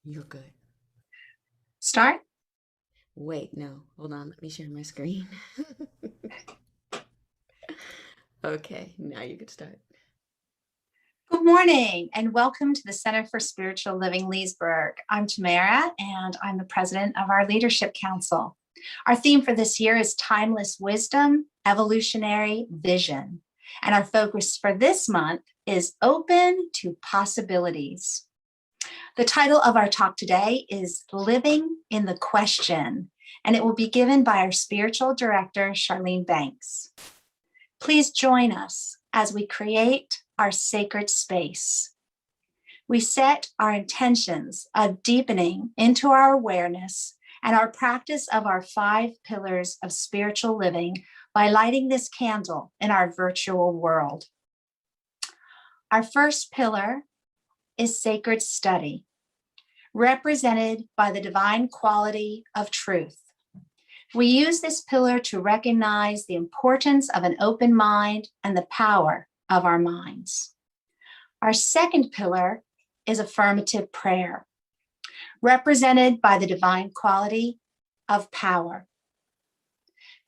You're good. Start? Wait, no. Hold on. Let me share my screen. Okay, now you can start. Good morning and welcome to the Center for Spiritual Living Leesburg. I'm Tamara and I'm the president of our Leadership Council. Our theme for this year is Timeless Wisdom, Evolutionary Vision. And our focus for this month is Open to Possibilities. The title of our talk today is Living in the Question, and it will be given by our spiritual director, Charlene Banks. Please join us as we create our sacred space. We set our intentions of deepening into our awareness and our practice of our 5 pillars of spiritual living by lighting this candle in our virtual world. Our first pillar is sacred study, represented by the divine quality of truth. We use this pillar to recognize the importance of an open mind and the power of our minds. Our second pillar is affirmative prayer, represented by the divine quality of power.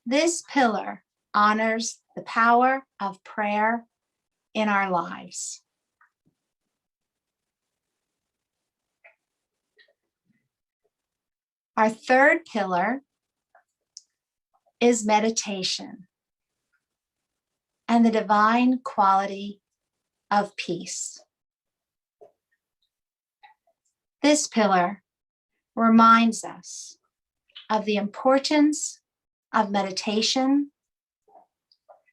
This pillar honors the power of prayer in our lives. Our third pillar is meditation and the divine quality of peace. This pillar reminds us of the importance of meditation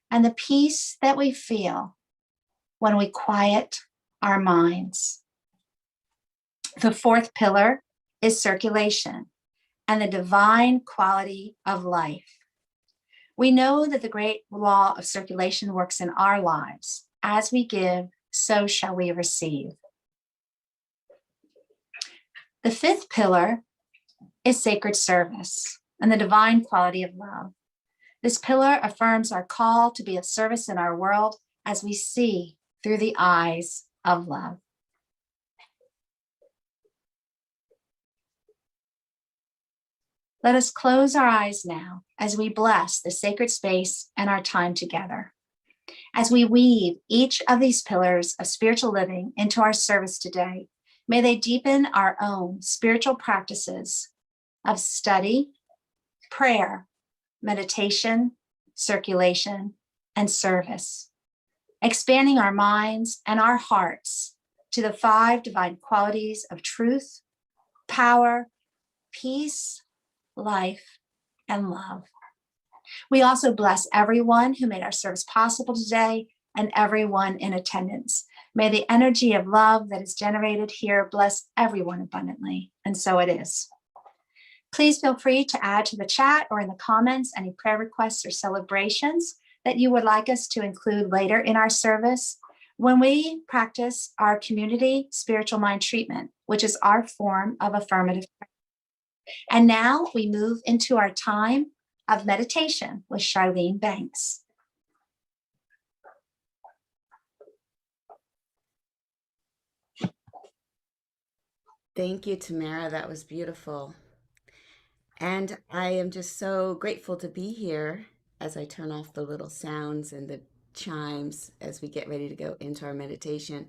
and the peace that we feel when we quiet our minds. The fourth pillar is circulation and the divine quality of life. We know that the great law of circulation works in our lives. As we give, so shall we receive. The fifth pillar is sacred service and the divine quality of love. This pillar affirms our call to be of service in our world as we see through the eyes of love. Let us close our eyes now as we bless the sacred space and our time together. As we weave each of these pillars of spiritual living into our service today, may they deepen our own spiritual practices of study, prayer, meditation, circulation, and service, expanding our minds and our hearts to the 5 divine qualities of truth, power, peace, life, and love. We also bless everyone who made our service possible today and everyone in attendance. May the energy of love that is generated here bless everyone abundantly, and so it is. Please feel free to add to the chat or in the comments any prayer requests or celebrations that you would like us to include later in our service when we practice our community spiritual mind treatment, which is our form of affirmative prayer. And now we move into our time of meditation with Charlene Banks. Thank you, Tamara. That was beautiful. And I am just so grateful to be here as I turn off the little sounds and the chimes as we get ready to go into our meditation.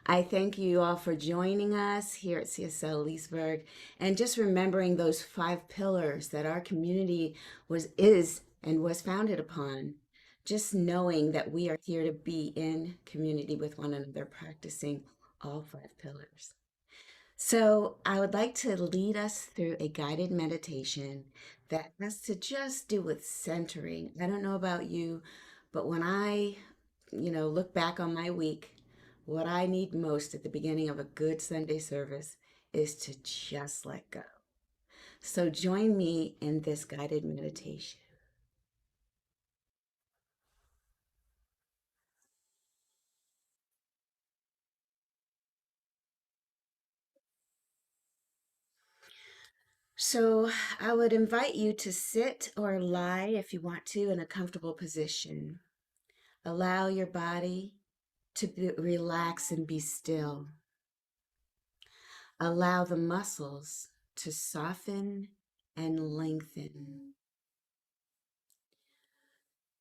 I thank you all for joining us here at CSL Leesburg and just remembering those 5 pillars that our community is and was founded upon. Just knowing that we are here to be in community with one another, practicing all 5 pillars. So I would like to lead us through a guided meditation that has to just do with centering. I don't know about you, but when I, look back on my week, what I need most at the beginning of a good Sunday service is to just let go. So join me in this guided meditation. So I would invite you to sit or lie if you want to in a comfortable position. Allow your body to relax and be still. Allow the muscles to soften and lengthen.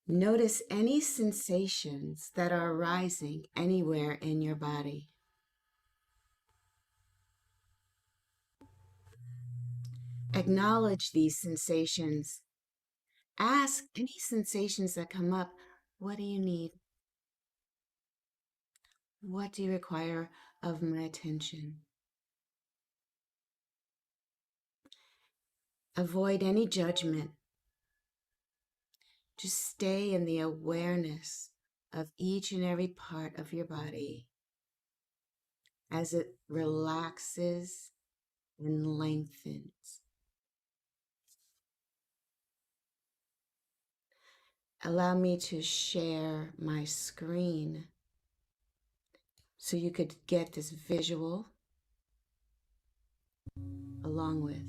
Notice any sensations that are arising anywhere in your body. Acknowledge these sensations. Ask any sensations that come up, what do you need? What do you require of my attention? Avoid any judgment. Just stay in the awareness of each and every part of your body as it relaxes and lengthens. Allow me to share my screen so you could get this visual along with.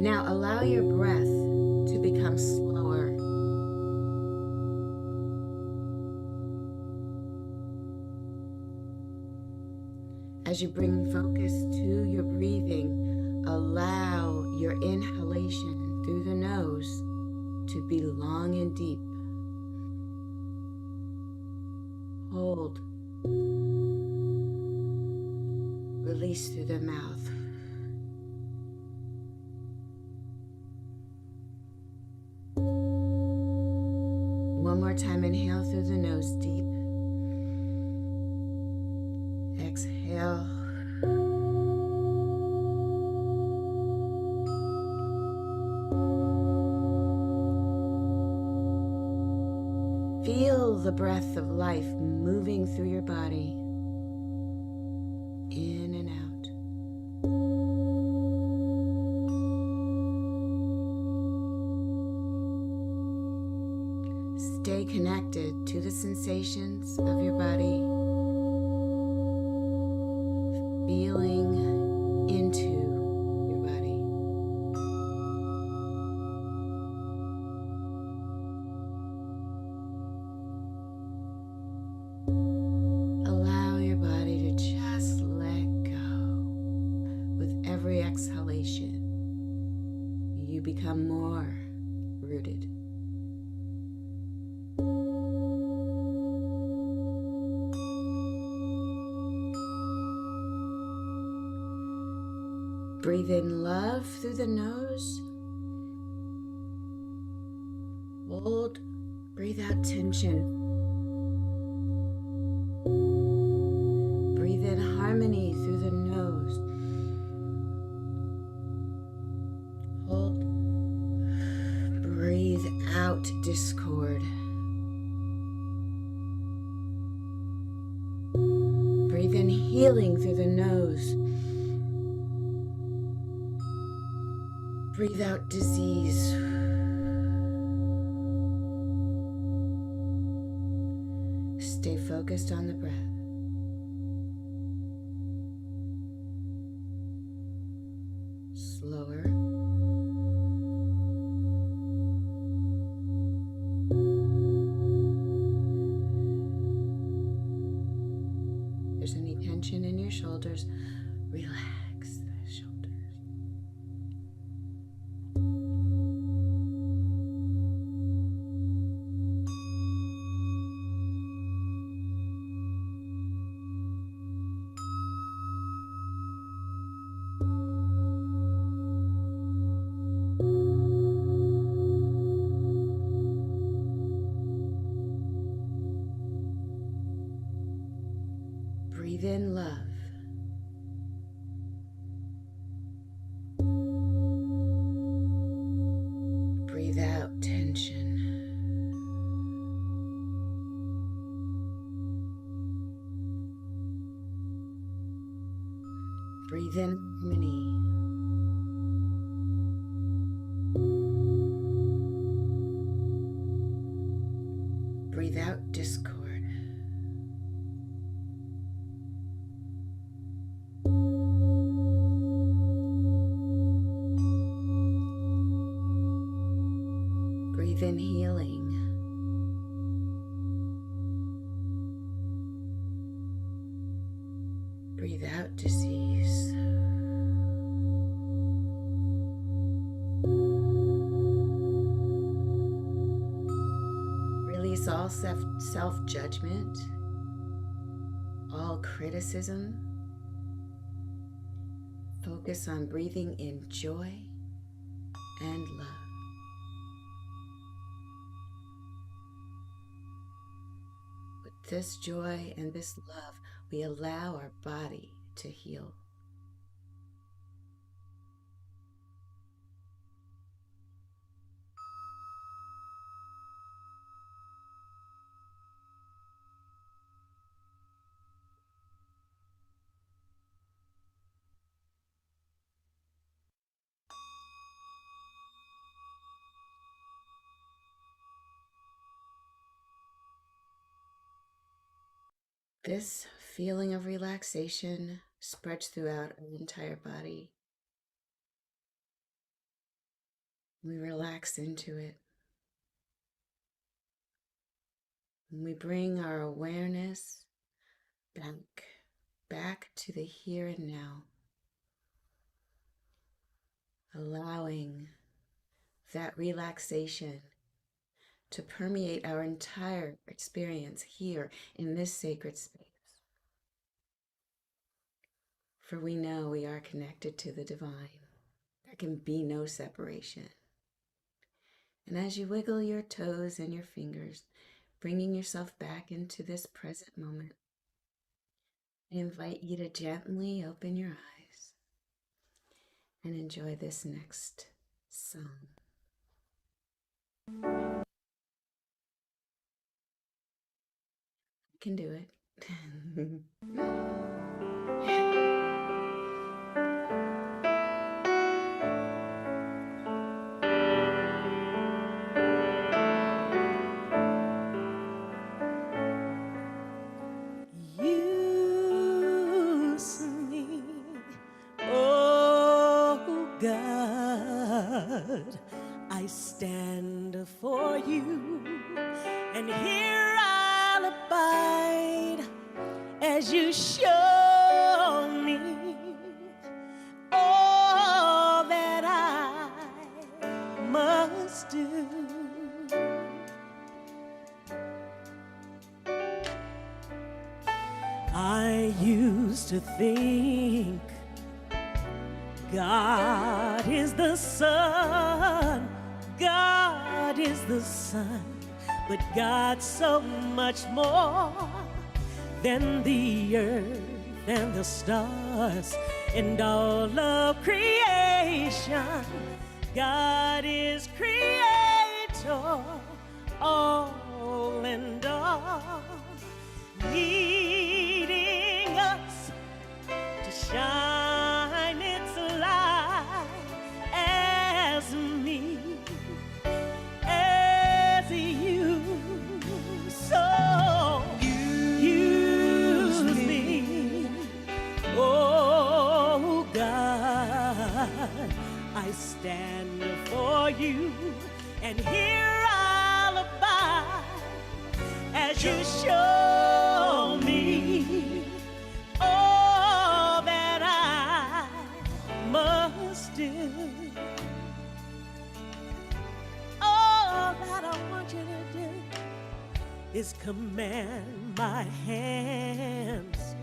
Now allow your breath to become slower. As you bring focus to your breathing, allow your inhalation through the nose to be long and deep. Hold. Release through the mouth. One more time, inhale through the nose deep. Exhale. Feel the breath of life moving through your body, in and out. Stay connected to the sensations of your body, feeling into your body. Allow your body to just let go. With every exhalation, you become more rooted. Breathe in love through the nose. Hold. Breathe out tension. Breathe in harmony through the nose. Hold. Breathe out discord. Breathe in healing through the nose. Breathe out disease. Stay focused on the breath. Slower. If there's any tension in your shoulders, relax the shoulders. Breathe in love. Breathe out tension. Breathe in harmony. Breathe out discord. Breathe out disease. Release all self-judgment, all criticism. Focus on breathing in joy and love. With this joy and this love, we allow our body to heal. This feeling of relaxation spreads throughout our entire body. We relax into it. And we bring our awareness back to the here and now, allowing that relaxation to permeate our entire experience here in this sacred space. For we know we are connected to the divine. There can be no separation. And as you wiggle your toes and your fingers, bringing yourself back into this present moment, I invite you to gently open your eyes and enjoy this next song. You can do it. Use me, oh God, I stand for you, and here I'll abide as you show me all that I must do. I used to think God is the sun, God is the sun, but God's so much more than the earth and the stars and all of creation. God is creator, all and all, leading us to shine its light as me, as you. So use me, oh God, I stand for you, and here I'll abide as you show me all that I must do. All that I want you to do is command my hands.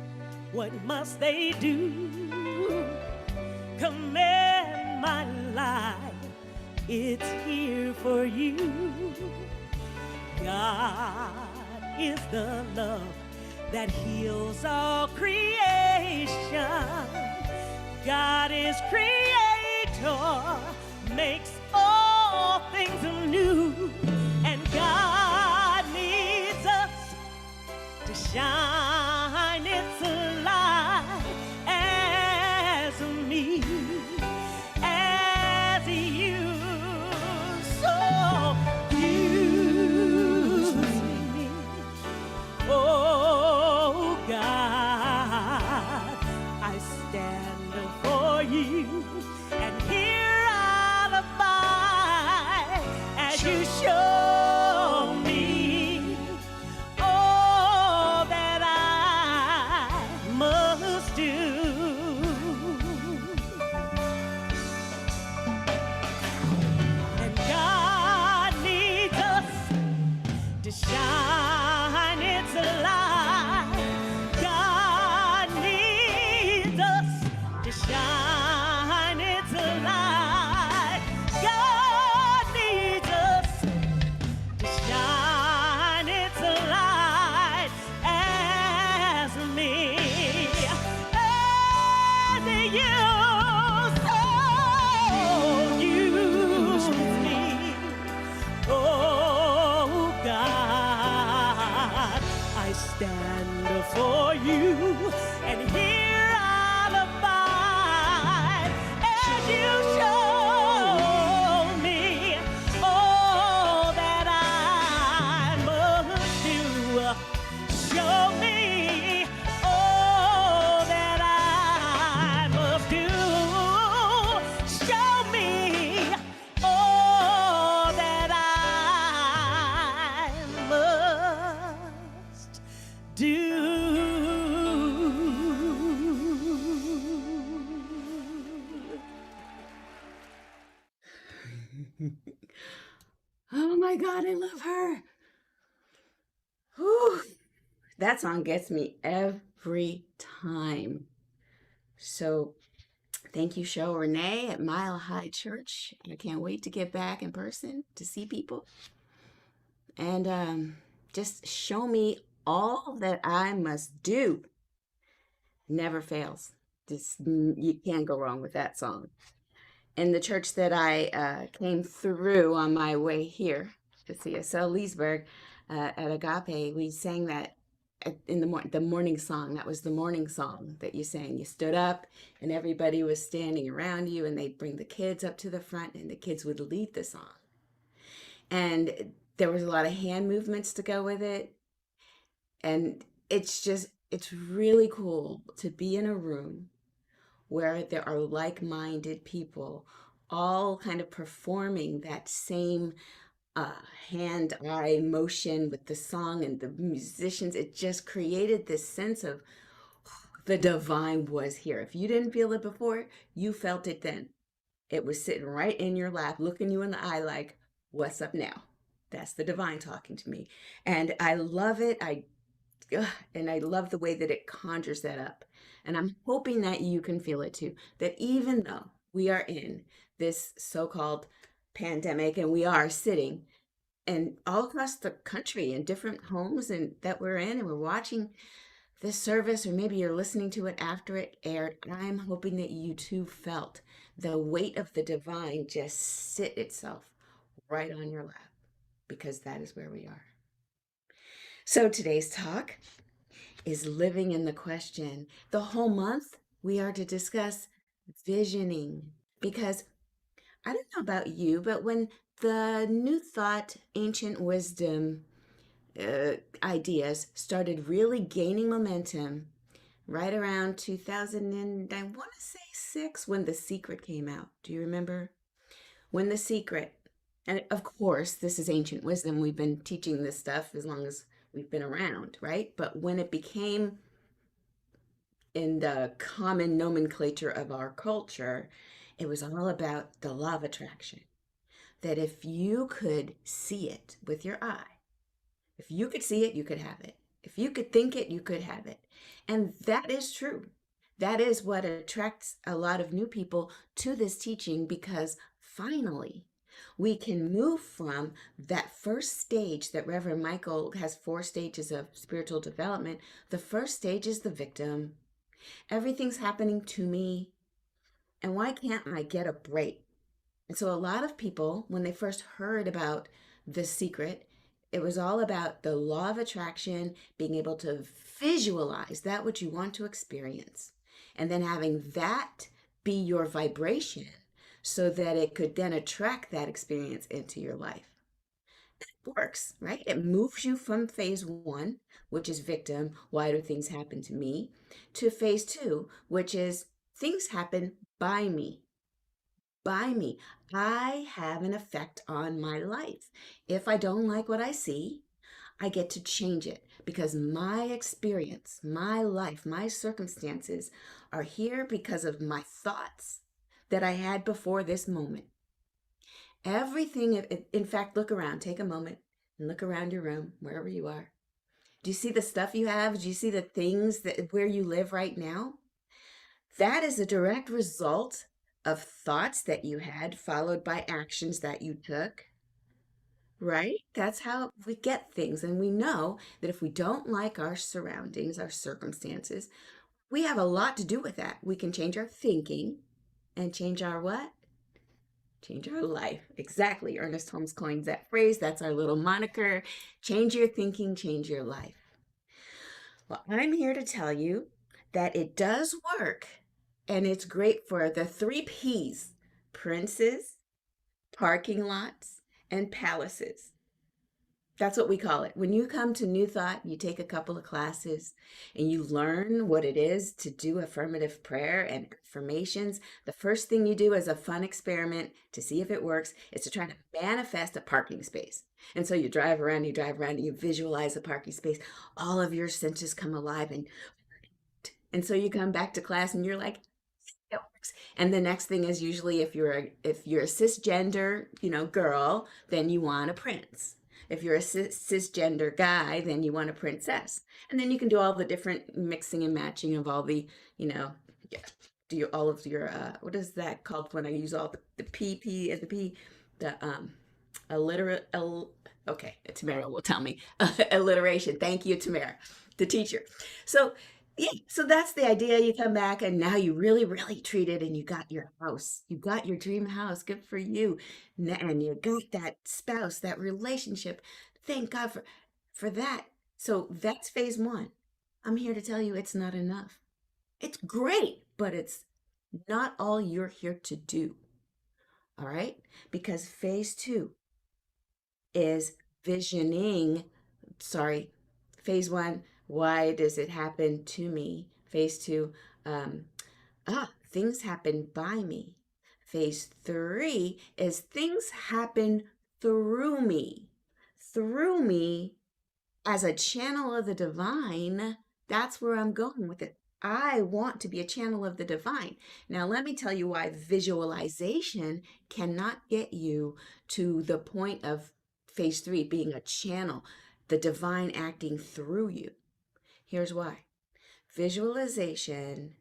What must they do? Command my life. It's here for you. God is the love that heals all creation. God is creator, makes all things anew, and God needs us to shine its light as me, as you. So use me, oh God, I stand for you, and here I'll abide as you show me all that my God, I love her. Whew. That song gets me every time. So thank you, Show Renee at Mile High Church. I can't wait to get back in person to see people and just show me all that I must do. Never fails. Just you can't go wrong with that song. In the church that I came through on my way here to CSL Leesburg at Agape, we sang that in the morning song. That was the morning song that you sang. You stood up and everybody was standing around you, and they'd bring the kids up to the front and the kids would lead the song. And there was a lot of hand movements to go with it. And it's really cool to be in a room where there are like-minded people all kind of performing that same hand-eye motion with the song and the musicians. It just created this sense of the divine was here. If you didn't feel it before, you felt it then. It was sitting right in your lap, looking you in the eye like, what's up now? That's the divine talking to me. And I love it. And I love the way that it conjures that up. And I'm hoping that you can feel it too, that even though we are in this so-called pandemic and we are sitting and all across the country in different homes and that we're in and we're watching this service, or maybe you're listening to it after it aired, I'm hoping that you too felt the weight of the divine just sit itself right on your lap, because that is where we are. So today's talk is living in the question. The whole month we are to discuss visioning, because I don't know about you, but when the New Thought, Ancient Wisdom ideas started really gaining momentum right around 2000, and I want to say 6, when The Secret came out. Do you remember? When The Secret, and of course, this is ancient wisdom. We've been teaching this stuff as long as we've been around, right? But when it became in the common nomenclature of our culture, it was all about the law of attraction. That if you could see it with your eye, if you could see it, you could have it. If you could think it, you could have it. And that is true. That is what attracts a lot of new people to this teaching, because finally, we can move from that first stage that Reverend Michael has 4 stages of spiritual development. The first stage is the victim. Everything's happening to me, and why can't I get a break? And so a lot of people, when they first heard about The Secret, it was all about the law of attraction, being able to visualize that which you want to experience, and then having that be your vibration so that it could then attract that experience into your life. It works, right? It moves you from phase 1, which is victim, why do things happen to me, to phase 2, which is things happen by me. By me. I have an effect on my life. If I don't like what I see, I get to change it, because my experience, my life, my circumstances are here because of my thoughts that I had before this moment. Everything, in fact, look around, take a moment and look around your room, wherever you are. Do you see the stuff you have? Do you see the things that where you live right now? That is a direct result of thoughts that you had, followed by actions that you took, right? That's how we get things. And we know that if we don't like our surroundings, our circumstances, we have a lot to do with that. We can change our thinking and change our what? Change our life. Exactly. Ernest Holmes coined that phrase. That's our little moniker. Change your thinking, change your life. Well, I'm here to tell you that it does work, and it's great for the 3 P's: princes, parking lots, and palaces. That's what we call it. When you come to New Thought, you take a couple of classes and you learn what it is to do affirmative prayer and affirmations. The first thing you do as a fun experiment to see if it works is to try to manifest a parking space. And so you drive around, and you visualize a parking space. All of your senses come alive, and so you come back to class and you're like, It works. And the next thing is usually if you're a cisgender, girl, then you want a prince. If you're a cisgender guy, then you want a princess. And then you can do all the different mixing and matching of all the, yeah, do all of your what is that called when I use all the PP and the P, the illiterate okay, Tamara will tell me. Alliteration. Thank you, Tamara, the teacher. So yeah, so that's the idea. You come back and now you really, really treat it and you got your house. You got your dream house. Good for you. And you got that spouse, that relationship. Thank God for that. So that's phase one. I'm here to tell you it's not enough. It's great, but it's not all you're here to do. All right? Because phase two is visioning. Sorry, phase one, why does it happen to me? Phase two, um, things happen by me. Phase three is things happen through me. Through me as a channel of the divine. That's where I'm going with it. I want to be a channel of the divine. Now, let me tell you why visualization cannot get you to the point of phase three being a channel, the divine acting through you. Here's why. Visualization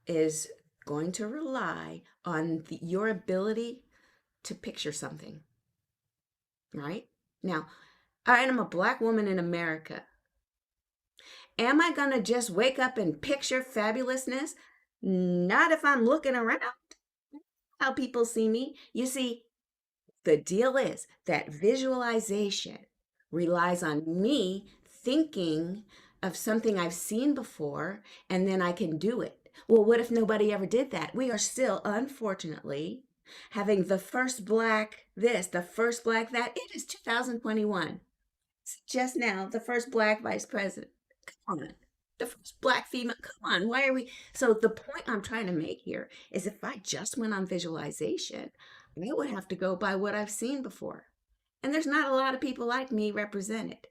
is going to rely on your ability to picture something, right? Now, all right, I'm a Black woman in America. Am I going to just wake up and picture fabulousness? Not if I'm looking around how people see me. You see, the deal is that visualization relies on me thinking of something I've seen before, and then I can do it. Well, what if nobody ever did that? We are still, unfortunately, having the first Black this, the first Black that. It is 2021. It's just now, the first Black vice president. Come on. The first Black female. Come on. Why are we? So, the point I'm trying to make here is if I just went on visualization, I would have to go by what I've seen before. And there's not a lot of people like me represented.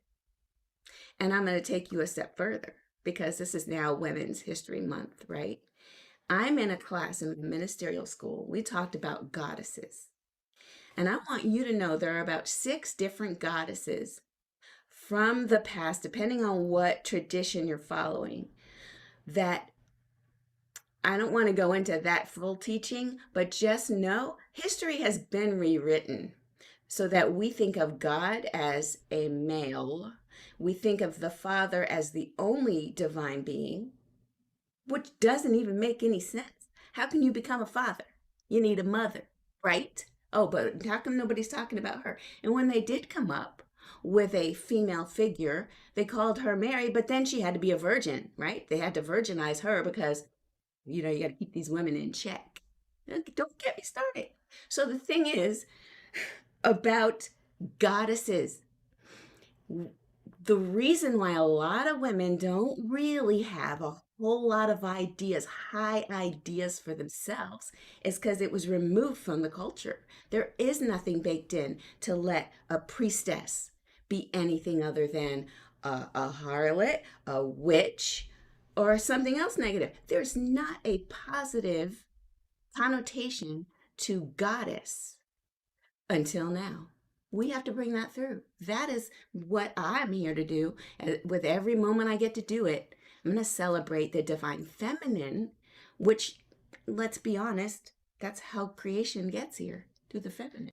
And I'm going to take you a step further because this is now Women's History Month, right? I'm in a class in a ministerial school. We talked about goddesses. And I want you to know there are about 6 different goddesses from the past, depending on what tradition you're following, that I don't want to go into that full teaching, but just know history has been rewritten so that we think of God as a male. We think of the Father as the only divine being, which doesn't even make any sense. How can you become a father? You need a mother, right? Oh, but how come nobody's talking about her? And when they did come up with a female figure, they called her Mary, but then she had to be a virgin, right? They had to virginize her because, you got to keep these women in check. Don't get me started. So the thing is about goddesses, the reason why a lot of women don't really have a whole lot of ideas, high ideas for themselves, is because it was removed from the culture. There is nothing baked in to let a priestess be anything other than a harlot, a witch, or something else negative. There's not a positive connotation to goddess until now. We have to bring that through. That is what I'm here to do. With every moment I get to do it, I'm going to celebrate the divine feminine, which, let's be honest, that's how creation gets here, through the feminine.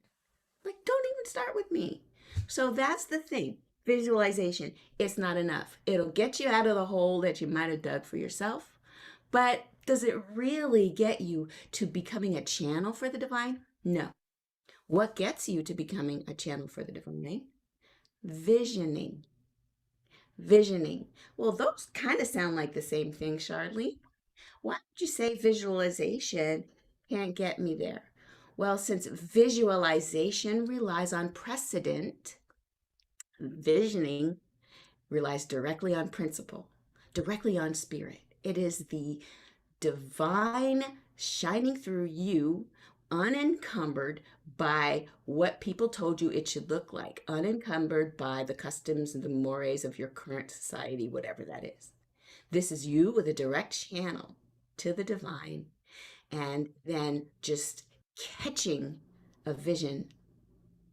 Like, don't even start with me. So that's the thing. Visualization, it's not enough. It'll get you out of the hole that you might have dug for yourself. But does it really get you to becoming a channel for the divine? No. What gets you to becoming a channel for the divine? Visioning. Visioning. Well, those kind of sound like the same thing, Charlene. Why would you say visualization can't get me there? Well, since visualization relies on precedent, visioning relies directly on principle, directly on spirit. It is the divine shining through you, unencumbered by what people told you it should look like, unencumbered by the customs and the mores of your current society, whatever that is. This is you with a direct channel to the divine, and then just catching a vision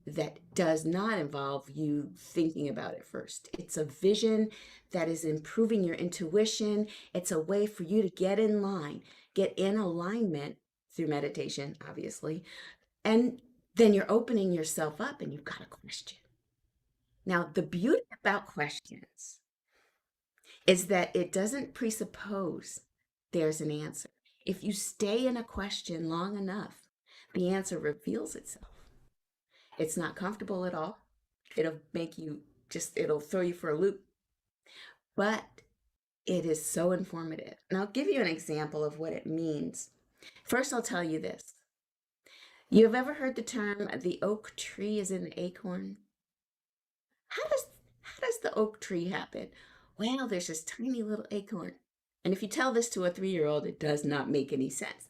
that does not involve you thinking about it first. It's a vision that is improving your intuition. It's a way for you to get in line, get in alignment through meditation, obviously. And then you're opening yourself up and you've got a question. Now, the beauty about questions is that it doesn't presuppose there's an answer. If you stay in a question long enough, the answer reveals itself. It's not comfortable at all. It'll make you it'll throw you for a loop, but it is so informative. And I'll give you an example of what it means. First, I'll tell you this. You have ever heard the term, the oak tree is an acorn? How does the oak tree happen? Well, there's this tiny little acorn. And if you tell this to a 3-year-old, it does not make any sense.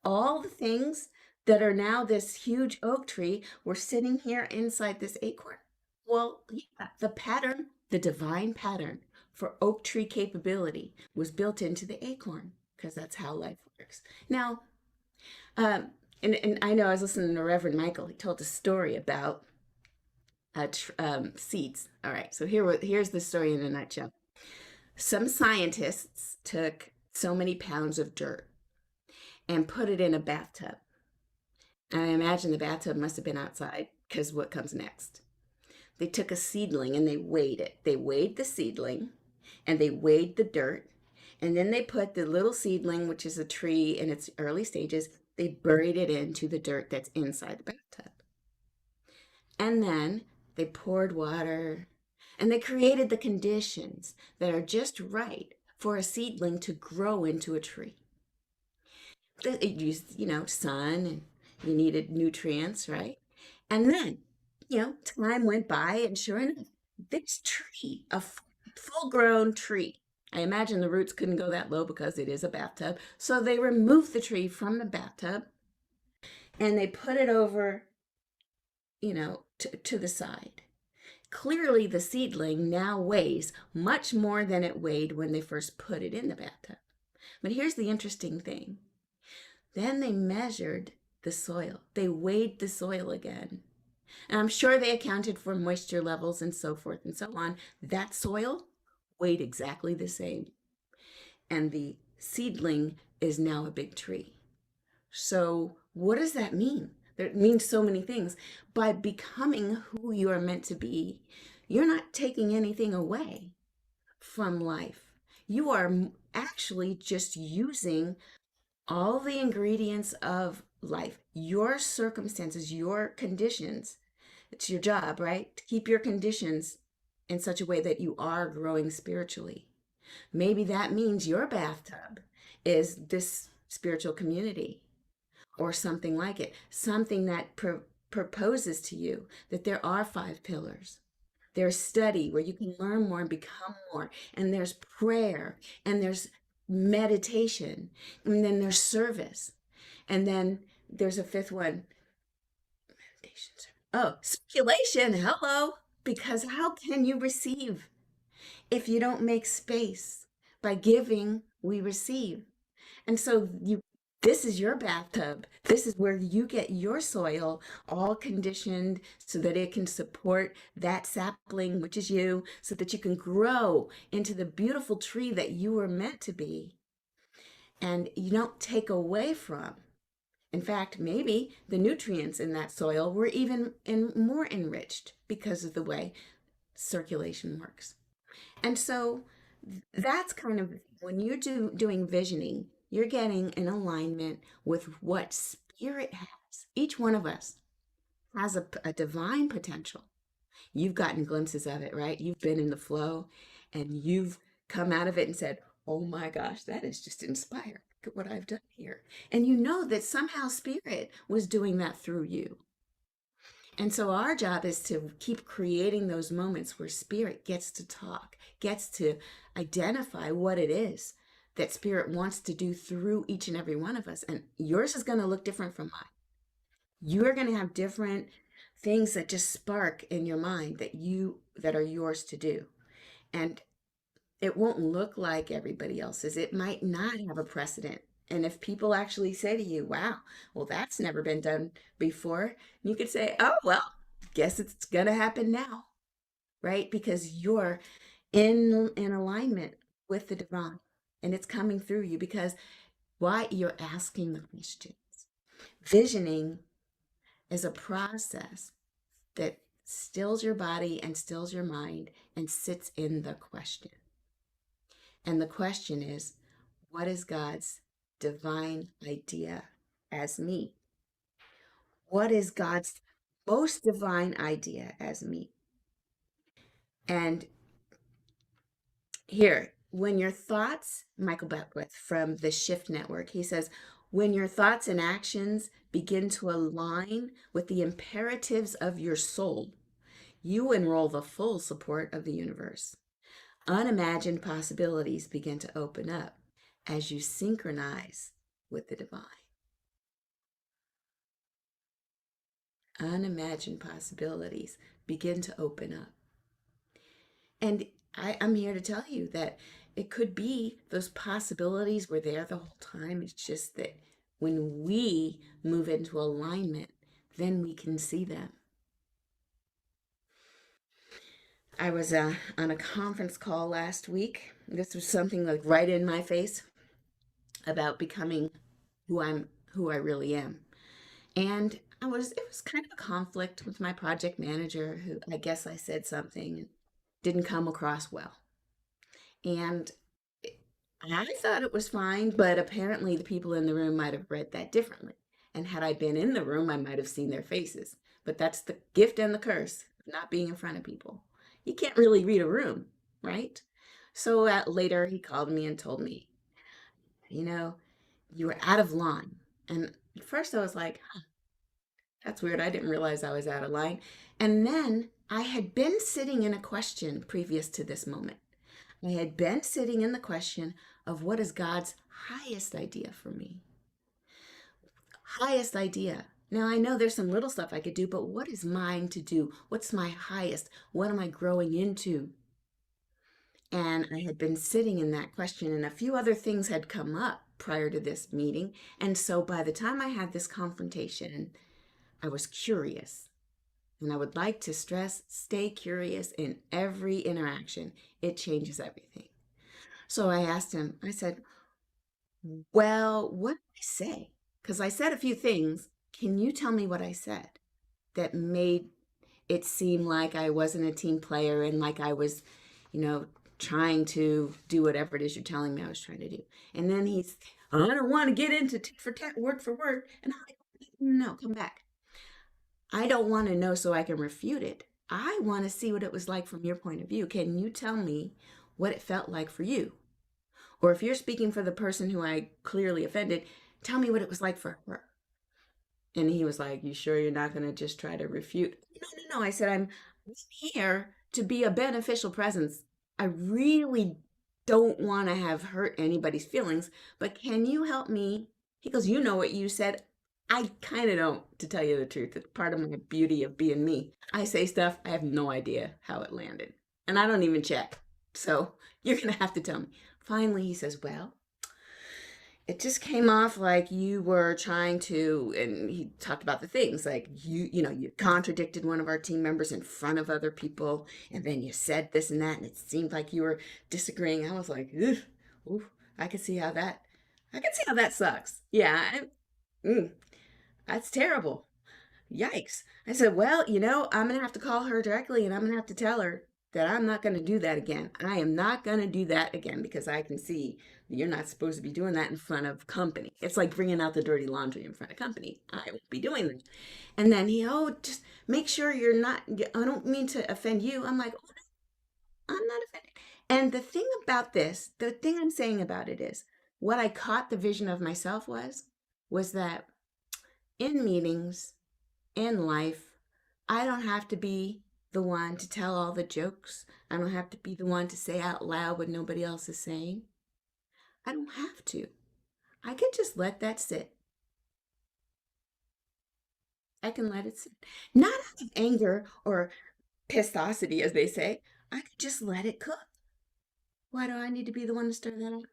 All the things that are now this huge oak tree were sitting here inside this acorn. Well, yeah, the pattern, the divine pattern for oak tree capability was built into the acorn because that's how life works. Now, and I know I was listening to Reverend Michael. He told a story about seeds. All right, so here's the story in a nutshell. Some scientists took so many pounds of dirt and put it in a bathtub. I imagine the bathtub must have been outside because what comes next? They took a seedling and they weighed it. They weighed the seedling and they weighed the dirt. And then they put the little seedling, which is a tree in its early stages, they buried it into the dirt that's inside the bathtub. And then they poured water and they created the conditions that are just right for a seedling to grow into a tree. It used, sun, and you needed nutrients, right? And then, time went by, and sure enough, this tree, a full-grown tree, I imagine the roots couldn't go that low because it is a bathtub, so they removed the tree from the bathtub, and they put it over, to the side. Clearly, the seedling now weighs much more than it weighed when they first put it in the bathtub. But here's the interesting thing. Then they measured the soil. They weighed the soil again. And I'm sure they accounted for moisture levels and so forth and so on. That soil weighed exactly the same. And the seedling is now a big tree. So what does that mean? It means so many things. By becoming who you are meant to be, you're not taking anything away from life. You are actually just using all the ingredients of life, your circumstances, your conditions. It's your job, right? To keep your conditions in such a way that you are growing spiritually. Maybe that means your bathtub is this spiritual community or something like it, something that proposes to you that there are 5 pillars. There's study where you can learn more and become more, and there's prayer, and there's meditation, and then there's service, and then there's a 5th one, meditation. Oh, circulation. Hello. Because how can you receive if you don't make space? By giving, we receive. And so this is your bathtub. This is where you get your soil all conditioned so that it can support that sapling, which is you, so that you can grow into the beautiful tree that you were meant to be. And you don't take away from. In fact, maybe the nutrients in that soil were even more enriched because of the way circulation works. And so that's kind of, when you're doing visioning, you're getting in alignment with what spirit has. Each one of us has a divine potential. You've gotten glimpses of it, right? You've been in the flow and you've come out of it and said, oh my gosh, that is just inspired. Look at what I've done here. And you know that somehow spirit was doing that through you. And so our job is to keep creating those moments where spirit gets to talk, gets to identify what it is that spirit wants to do through each and every one of us. And yours is going to look different from mine. You're going to have different things that just spark in your mind that are yours to do. And it won't look like everybody else's. It might not have a precedent And if people actually say to you, wow, well, that's never been done before, you could say, oh, well, guess it's going to happen now, right? Because you're in alignment with the divine and it's coming through you because why you're asking the questions. Visioning is a process that stills your body and stills your mind and sits in the question. And the question is, what is God's divine idea as me? What is God's most divine idea as me? And here, when your thoughts, Michael Beckwith from the Shift Network, he says, when your thoughts and actions begin to align with the imperatives of your soul, you enroll the full support of the universe. Unimagined possibilities begin to open up as you synchronize with the divine. Unimagined possibilities begin to open up. And I'm here to tell you that it could be those possibilities were there the whole time. It's just that when we move into alignment, then we can see them. I was on a conference call last week. This was something like right in my face about becoming who I really am. And it was kind of a conflict with my project manager who I guess I said something and didn't come across well. And I thought it was fine, but apparently the people in the room might have read that differently. And had I been in the room, I might have seen their faces. But that's the gift and the curse of not being in front of people. You can't really read a room, right? So later he called me and told me, you know, you were out of line. And at first I was like, huh, that's weird. I didn't realize I was out of line. And then I had been sitting in a question previous to this moment. I had been sitting in the question of what is God's highest idea for me? Highest idea. Now I know there's some little stuff I could do, but what is mine to do? What's my highest? What am I growing into? And I had been sitting in that question, and a few other things had come up prior to this meeting. And so by the time I had this confrontation, I was curious. And I would like to stress stay curious in every interaction, it changes everything. So I asked him, I said, well, what did I say? Because I said a few things. Can you tell me what I said that made it seem like I wasn't a team player and like I was, trying to do whatever it is you're telling me I was trying to do? And then I don't want to get into tit for tat, word for word. And I'm like, no, come back. I don't want to know so I can refute it. I want to see what it was like from your point of view. Can you tell me what it felt like for you? Or if you're speaking for the person who I clearly offended, tell me what it was like for her. And he was like, you sure you're not going to just try to refute? No. I said, I'm here to be a beneficial presence. I really don't want to have hurt anybody's feelings, but can you help me? He goes, you know what you said. I kind of don't, to tell you the truth. It's part of my beauty of being me. I say stuff, I have no idea how it landed. And I don't even check. So you're going to have to tell me. Finally, he says, well, it just came off like you were trying to, and he talked about the things like you contradicted one of our team members in front of other people, and then you said this and that, and it seemed like you were disagreeing. I was like, oof, I can see how that sucks. Yeah, that's terrible. Yikes. I said, well, I'm going to have to call her directly and I'm going to have to tell her that I'm not going to do that again. I am not going to do that again because I can see you're not supposed to be doing that in front of company. It's like bringing out the dirty laundry in front of company. I won't be doing that. And then just make sure you're not, I don't mean to offend you. I'm like, oh, I'm not offended. And the thing about this, the thing I'm saying about it is what I caught the vision of myself was that in meetings, in life, I don't have to be the one to tell all the jokes. I don't have to be the one to say out loud what nobody else is saying. I don't have to. I can just let that sit. I can let it sit. Not out of anger or pistosity, as they say. I could just let it cook. Why do I need to be the one to stir that up?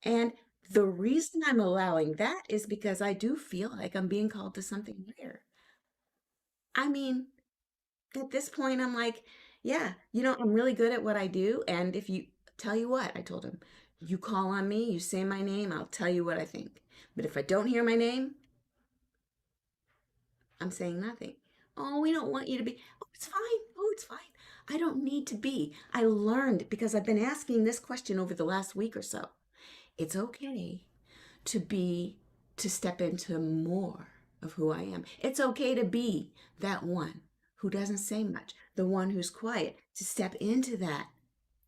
And The reason I'm allowing that is because I do feel like I'm being called to something higher. I mean, at this point, I'm like, yeah, I'm really good at what I do. And if you tell you what, I told him, you call on me, you say my name, I'll tell you what I think. But if I don't hear my name, I'm saying nothing. Oh, we don't want you to be. Oh, it's fine. Oh, it's fine. I don't need to be. I learned because I've been asking this question over the last week or so. It's okay to be, to step into more of who I am. It's okay to be that one who doesn't say much, the one who's quiet, to step into that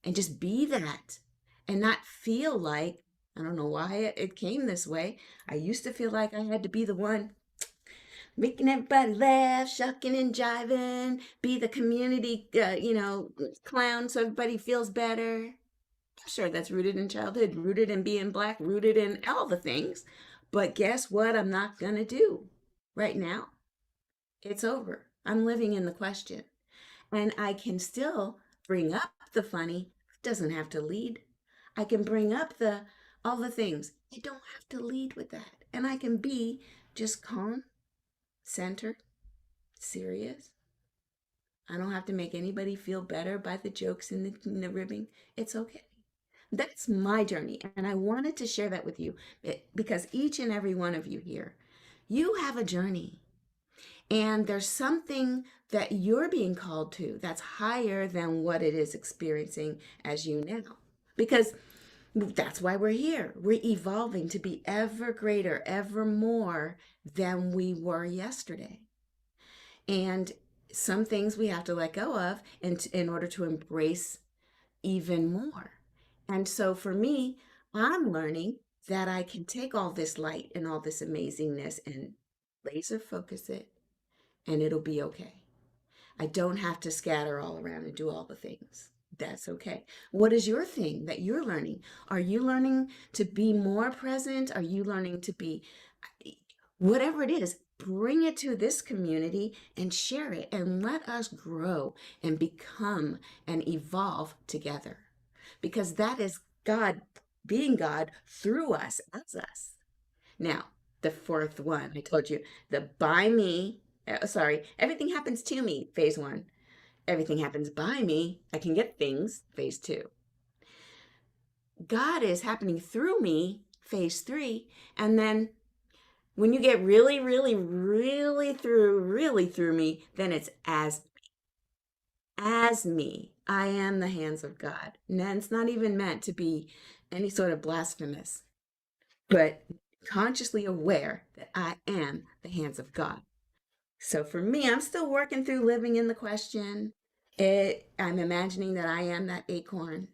and just be that and not feel like, I don't know why it came this way. I used to feel like I had to be the one making everybody laugh, shucking and jiving, be the community, clown so everybody feels better. I'm sure that's rooted in childhood, rooted in being black, rooted in all the things. But guess what? I'm not going to do right now. It's over. I'm living in the question. And I can still bring up the funny, doesn't have to lead. I can bring up all the things. I don't have to lead with that. And I can be just calm, centered, serious. I don't have to make anybody feel better by the jokes and the ribbing. It's okay. That's my journey. And I wanted to share that with you because each and every one of you here, you have a journey. And there's something that you're being called to that's higher than what it is experiencing as you now. Because that's why we're here. We're evolving to be ever greater, ever more than we were yesterday. And some things we have to let go of in order to embrace even more. And so for me, I'm learning that I can take all this light and all this amazingness and laser focus it, and it'll be okay. I don't have to scatter all around and do all the things. That's okay. What is your thing that you're learning? Are you learning to be more present? Are you learning to be whatever it is? Bring it to this community and share it and let us grow and become and evolve together. Because that is God being God through us as us. Now, the fourth one, I told you, the by me, everything happens to me, phase one. Everything happens by me. I can get things, phase two. God is happening through me, phase three. And then when you get really, really, really through me, then it's as me. I am the hands of God. And it's not even meant to be any sort of blasphemous, but consciously aware that I am the hands of God. So for me, I'm still working through living in the question. I'm imagining that I am that acorn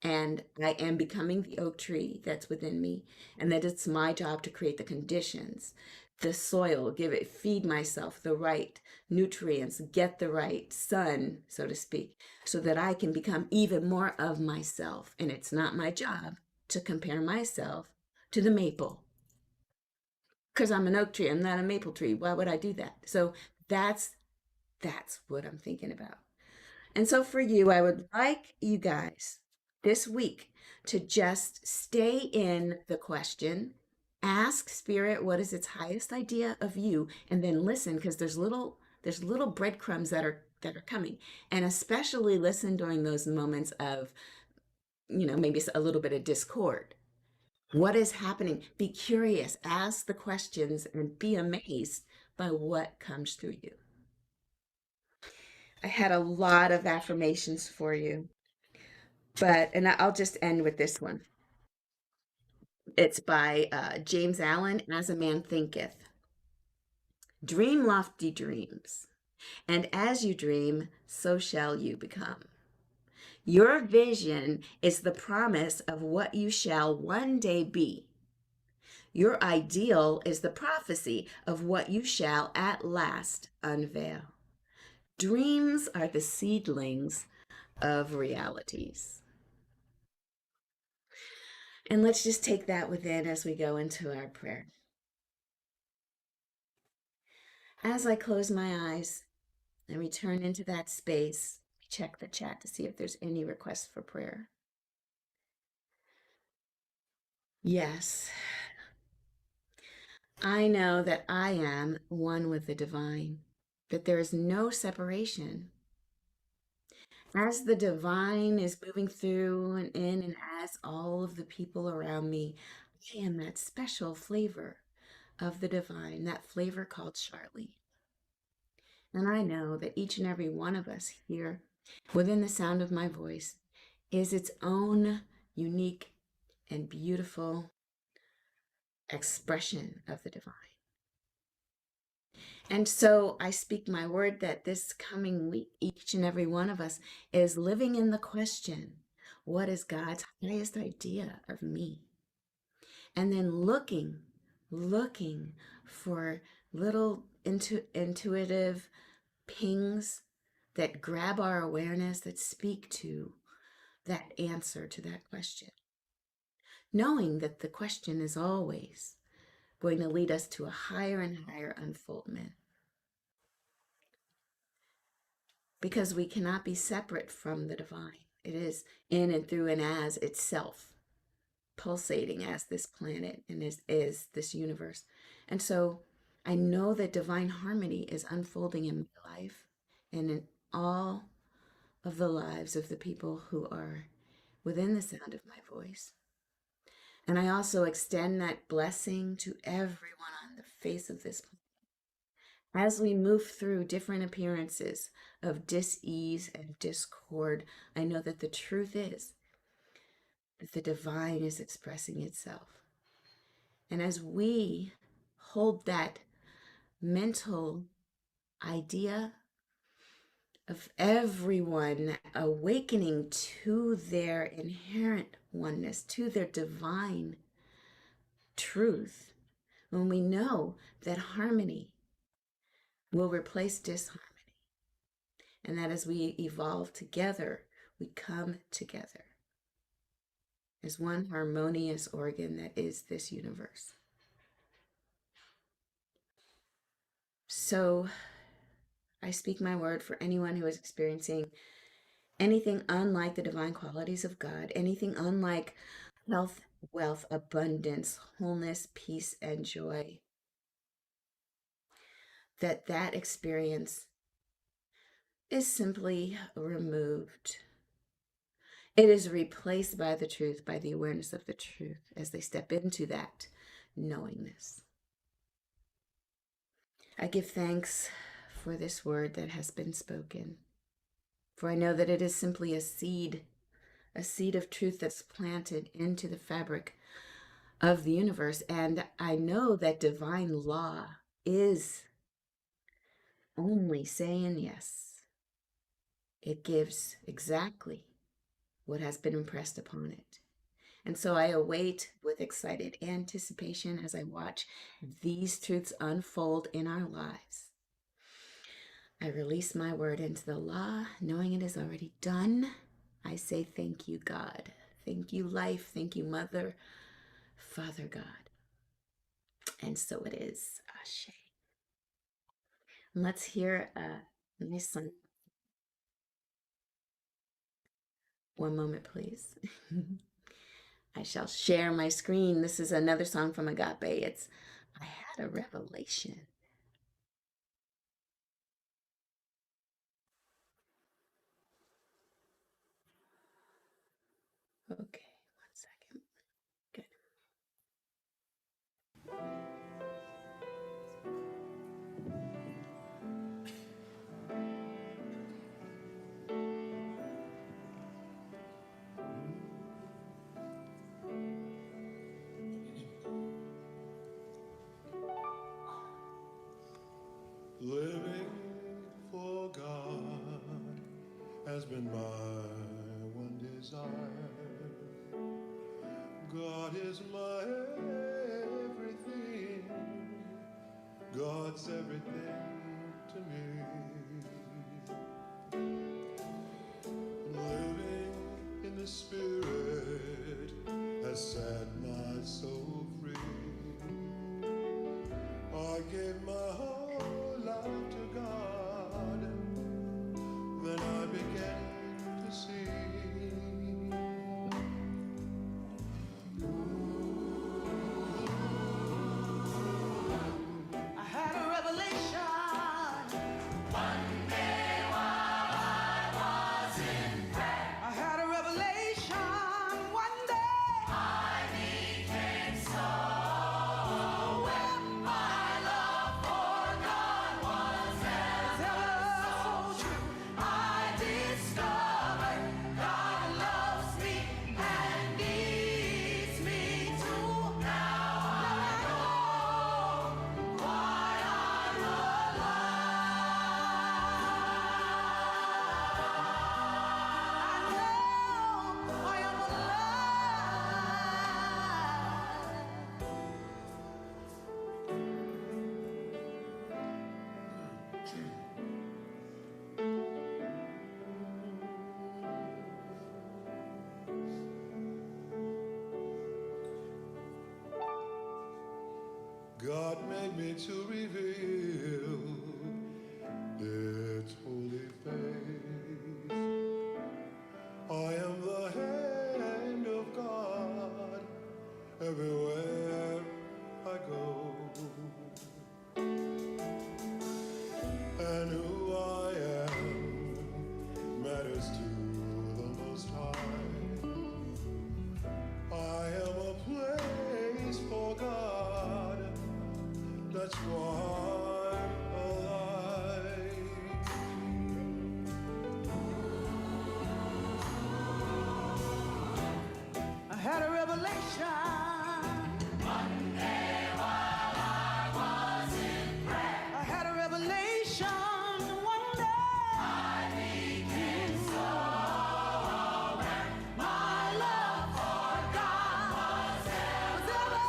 and I am becoming the oak tree that's within me, and that it's my job to create the conditions, the soil, feed myself the right nutrients, get the right sun, so to speak, so that I can become even more of myself. And it's not my job to compare myself to the maple because I'm an oak tree. I'm not a maple tree. Why would I do that? So that's what I'm thinking about. And so for you, I would like you guys this week to just stay in the question, ask spirit what is its highest idea of you, and then listen because there's little breadcrumbs that are coming. And especially listen during those moments of, maybe a little bit of discord. What is happening? Be curious, ask the questions, and be amazed by what comes through you. I had a lot of affirmations for you, and I'll just end with this one. It's by James Allen, As a Man Thinketh. Dream lofty dreams, and as you dream, so shall you become. Your vision is the promise of what you shall one day be. Your ideal is the prophecy of what you shall at last unveil. Dreams are the seedlings of realities. And let's just take that within as we go into our prayer. As I close my eyes and return into that space, check the chat to see if there's any requests for prayer. Yes, I know that I am one with the divine, that there is no separation. As the divine is moving through and in and as all of the people around me, I am that special flavor of the divine, that flavor called Charlene. And I know that each and every one of us here within the sound of my voice is its own unique and beautiful expression of the divine. And so I speak my word that this coming week, each and every one of us is living in the question, what is God's highest idea of me? And then looking for little intuitive pings that grab our awareness, that speak to that answer to that question. Knowing that the question is always going to lead us to a higher and higher unfoldment. Because we cannot be separate from the divine. It is in and through and as itself, pulsating as this planet and is this universe. And so I know that divine harmony is unfolding in my life and in all of the lives of the people who are within the sound of my voice. And I also extend that blessing to everyone on the face of this planet. As we move through different appearances of dis-ease and discord, I know that the truth is that the divine is expressing itself. And as we hold that mental idea of everyone awakening to their inherent oneness, to their divine truth, when we know that harmony will replace disharmony, and that as we evolve together, we come together as one harmonious organ that is this universe. So I speak my word for anyone who is experiencing anything unlike the divine qualities of God, anything unlike health, wealth, abundance, wholeness, peace, and joy, that experience is simply removed. It is replaced by the truth, by the awareness of the truth as they step into that knowingness. I give thanks for this word that has been spoken, for I know that it is simply a seed of truth that's planted into the fabric of the universe. And I know that divine law is only saying yes. It gives exactly what has been impressed upon it. And so I await with excited anticipation as I watch these truths unfold in our lives. I release my word into the law, knowing it is already done. I say thank you, God. Thank you, life. Thank you, Mother, Father God. And so it is. Ashe. Let's hear a nice song. One moment, please. I shall share my screen. This is another song from Agape. It's I Had a Revelation. Okay, 1 second. Good. Living for God has been my one desire. God is my everything. God's everything to me. Living in the Spirit has set my soul free. I gave my whole life to God, then I began to see God made me to reveal its holy face. I am the hand of God everywhere I go. And who I am matters to the Most High. I am a place for God, that's why I'm alive. I had a revelation. I had a revelation one day. My love for God was ever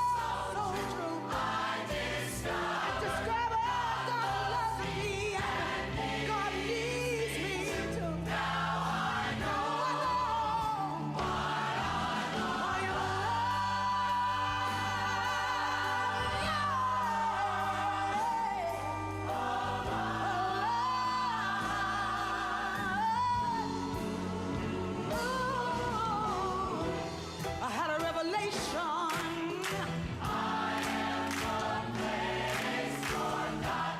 so true. I discovered God loves me and God needs me too. Now I know I I had a revelation.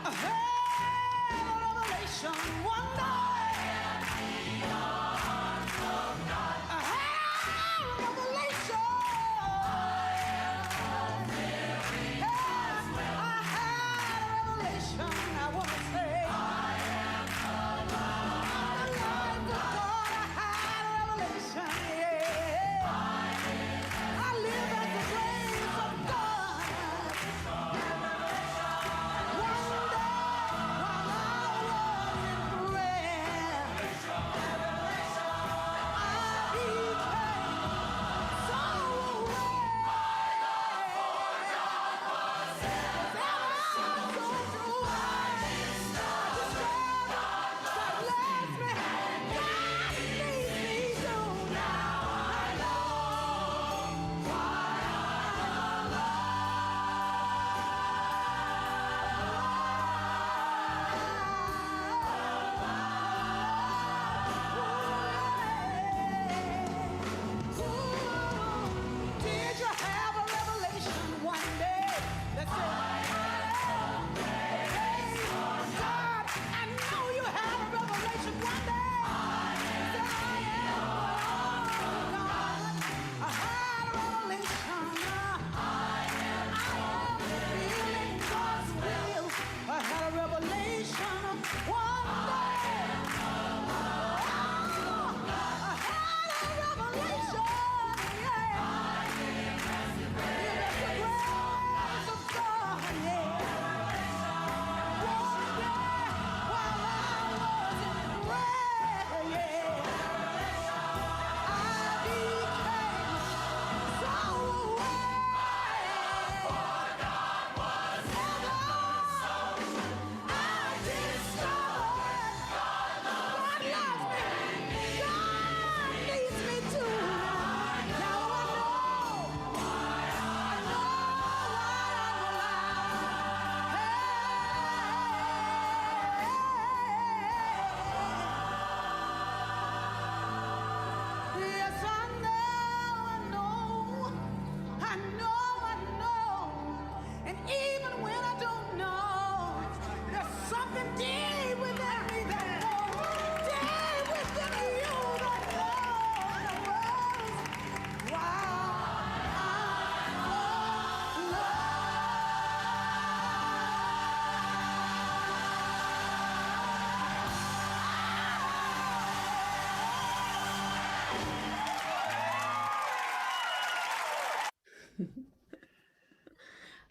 I had a revelation one day. I had a revelation. I had a revelation. I want to say, I'm the light of God. I had a revelation. Yeah. I live at the grace of God. One day while I was in prayer, I became so did you have a revelation one day that said, God, I know you had a revelation one day. That I am God. I had a revelation. I am feeling God's will. I had a revelation one day. I had a revelation. Yeah. It's the grace of God. Yeah. Yes, I know, I know, I know. And even when I don't know, there's something deep within me that knows, deep within you that knows why I'm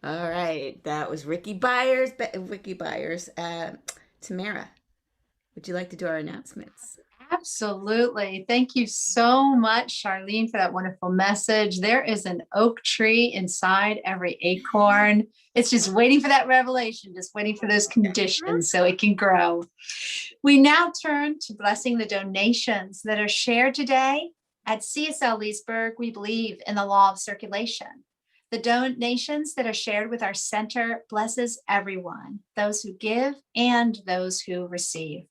All right, that was Ricky Byers. Tamara, would you like to do our announcements? Absolutely. Thank you so much, Charlene, for that wonderful message. There is an oak tree inside every acorn. It's just waiting for that revelation, just waiting for those conditions so it can grow. We now turn to blessing the donations that are shared today. At CSL Leesburg, we believe in the law of circulation. The donations that are shared with our center blesses everyone, those who give and those who receive.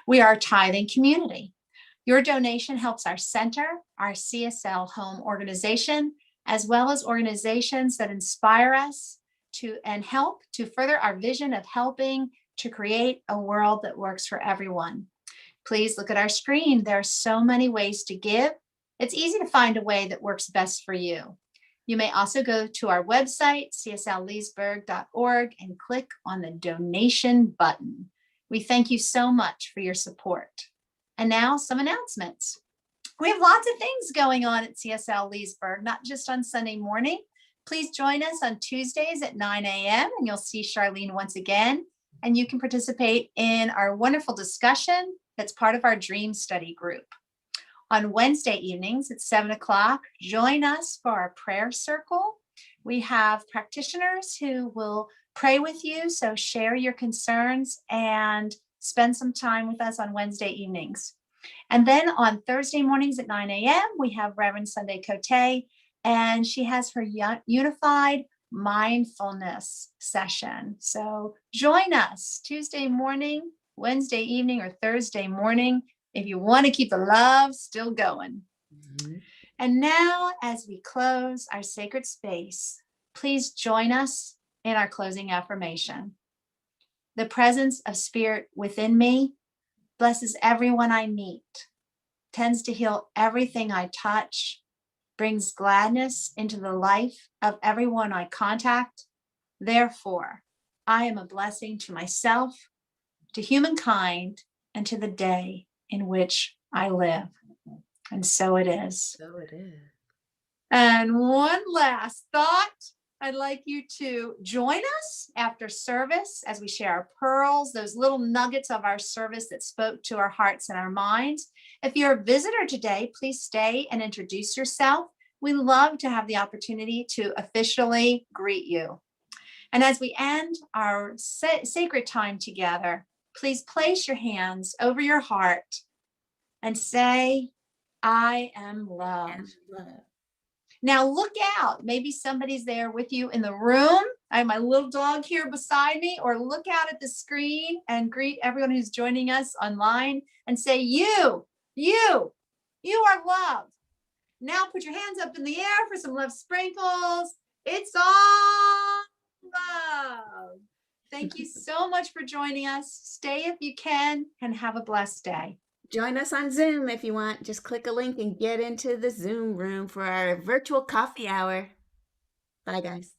We are a tithing community. Your donation helps our center, our CSL home organization, as well as organizations that inspire us to and help to further our vision of helping to create a world that works for everyone. Please look at our screen. There are so many ways to give. It's easy to find a way that works best for you. You may also go to our website, cslleesburg.org, and click on the donation button. We thank you so much for your support. And now some announcements. We have lots of things going on at CSL Leesburg, not just on Sunday morning. Please join us on Tuesdays at 9 a.m. and you'll see Charlene once again. And you can participate in our wonderful discussion that's part of our Dream Study group. On Wednesday evenings at 7 o'clock, join us for our prayer circle. We have practitioners who will pray with you, so share your concerns and spend some time with us on Wednesday evenings. And then on Thursday mornings at 9 a.m., we have Reverend Sunday Cote, and she has her Unified Mindfulness session. So join us Tuesday morning, Wednesday evening, or Thursday morning if you want to keep the love still going. Mhm. And now, as we close our sacred space, please join us in our closing affirmation. The presence of Spirit within me blesses everyone I meet, tends to heal everything I touch, brings gladness into the life of everyone I contact. Therefore, I am a blessing to myself, to humankind, and to the day in which I live. And so it is. So it is. And one last thought. I'd like you to join us after service as we share our pearls, those little nuggets of our service that spoke to our hearts and our minds. If you're a visitor today, please stay and introduce yourself. We love to have the opportunity to officially greet you. And as we end our sacred time together, please place your hands over your heart and say, I am love. Now look out. Maybe somebody's there with you in the room. I have my little dog here beside me, or look out at the screen and greet everyone who's joining us online and say, you are loved. Now put your hands up in the air for some love sprinkles. It's all love. Thank you so much for joining us. Stay if you can, and have a blessed day. Join us on Zoom if you want. Just click a link and get into the Zoom room for our virtual coffee hour. Bye, guys.